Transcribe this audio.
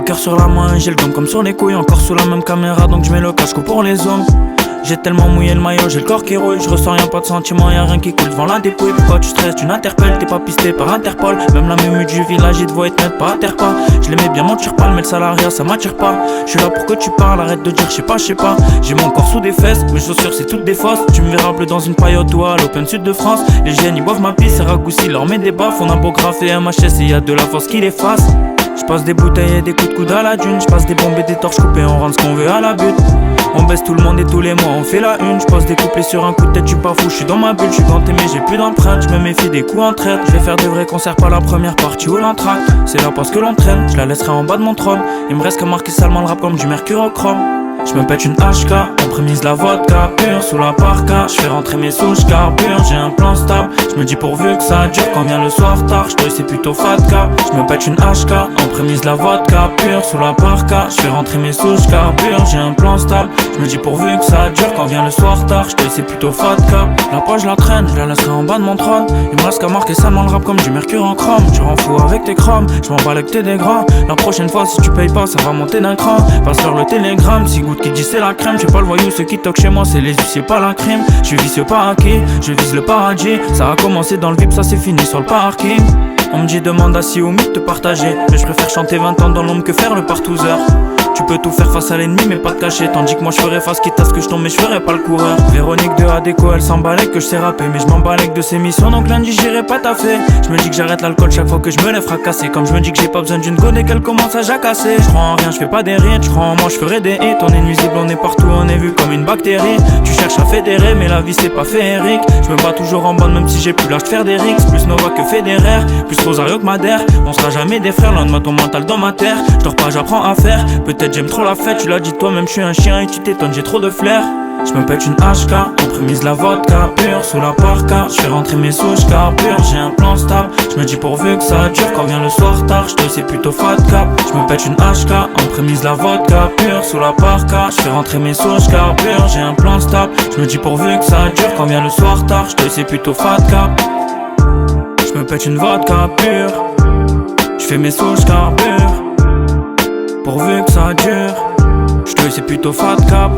cœur sur la main, j'ai le gomme comme sur les couilles. Encore sous la même caméra donc je mets le casque pour les hommes. J'ai tellement mouillé le maillot, j'ai le corps qui rouille. Je ressens rien, pas de sentiment, y'a rien qui coule devant la dépouille. Pourquoi tu stresses, tu n'interpelles, t'es pas pisté par Interpol. Même la mémue du village, il te voit être net, pas à terre pas. Je l'aimais bien, m'attire pas, mais le salariat ça m'attire pas. Je suis là pour que tu parles, arrête de dire je sais pas. J'ai mon corps sous des fesses, mes chaussures c'est toutes des fausses. Tu me verras bleu dans une paillote ou à l'Open Sud de France. Les jeunes ils boivent ma pisse et ragoussi leur met des baffes. On a beau graffer MHS et y'a de la force qui les fasse. J'passe des bouteilles et des coups de coude à la dune. J'passe des bombes et des torches coupées, on rentre ce qu'on veut à la butte. On baisse tout le monde et tous les mois on fait la une. J'pose des couplets sur un coup de tête, j'suis pas fou, j'suis dans ma bulle. J'suis ganté mais j'ai plus d'empreinte, j'me méfie des coups en traite. J'vais faire de vrais concerts, pas la première partie ou l'entracte. C'est là parce que l'on traîne, j'la laisserai en bas de mon trône. Il me reste qu'à marquer salement le rap comme du mercurochrome. J'me pète une HK, on prémise la vodka pure sous la parka. J'fais rentrer mes sous, j'carbure, j'ai un plan stable. J'me dis pourvu que ça dure quand vient le soir tard. J'te c'est plutôt fatka. J'me pète une HK, on prémise la vodka pure sous la parka. J'fais rentrer mes sous, j'carbure, j'ai un plan stable. J'me dis pourvu que ça dure quand vient le soir tard. J'te c'est plutôt fatka. La poche la traîne, j'la laisserai en bas de mon trône. Il me reste qu'à marquer seulement le rap comme du mercure en chrome. Tu rends fou avec tes chromes, j'm'en bats avec tes dégras. La prochaine fois si tu payes pas ça va monter d'un cran. Passe leur le télégramme, si goutte qui dit c'est la crème. J'suis pas le voyou, ceux qui toquent chez moi c'est les huissiers pas la crime. J'suis vicieux pas acquis, je vise le paradis. Ça a commencé dans le VIP, ça c'est fini sur le parking. On me dit demande à si ou de te partager. Mais je préfère chanter 20 ans dans l'ombre que faire le partouzeur. Tu peux tout faire face à l'ennemi mais pas te cacher. Tandis que moi je ferais face quitte à ce que je tombe mais je ferais pas le coureur. Véronique de Adéco elle s'emballait que je sais rapper. Mais je m'emballais de ses missions donc lundi j'irai pas taffer. Je me dis que j'arrête l'alcool chaque fois que je me lève fracassé. Comme je me dis que j'ai pas besoin d'une go dès qu'elle commence à jacasser. Je crois en rien, je fais pas des rites, je crois en moi je ferai des hits. On est nuisible, on est partout, on est vu comme une bactérie. Tu cherches à fédérer mais la vie c'est pas féerique. Je me bats toujours en bande même si j'ai plus l'âge de faire des rixes. Plus Nova que Federer, plus Rosario que Madère. On sera jamais des frères, loin de ton mental dans ma terre. Je dors pas, j'apprends à faire, peut-être j'aime trop la fête. Tu l'as dit toi-même, je suis un chien et tu t'étonnes, j'ai trop de flair. Je me pète une HK, on prémise la vodka pure sous la parka. Je fais rentrer mes sous, j'carbure, j'ai un plan stable. Je me dis pourvu que ça dure quand vient le soir tard. Je te sais plutôt fat cap. Je me pète une HK, on prémise la vodka pure sous la parka. Je fais rentrer mes sous, j'carbure, j'ai un plan stable. Je me dis pourvu que ça dure quand vient le soir tard. Je te sais plutôt fat cap. Je me pète une vodka pure. Je fais mes sous, j'carbure. Pourvu que ça dure. Je te sais plutôt fat cap.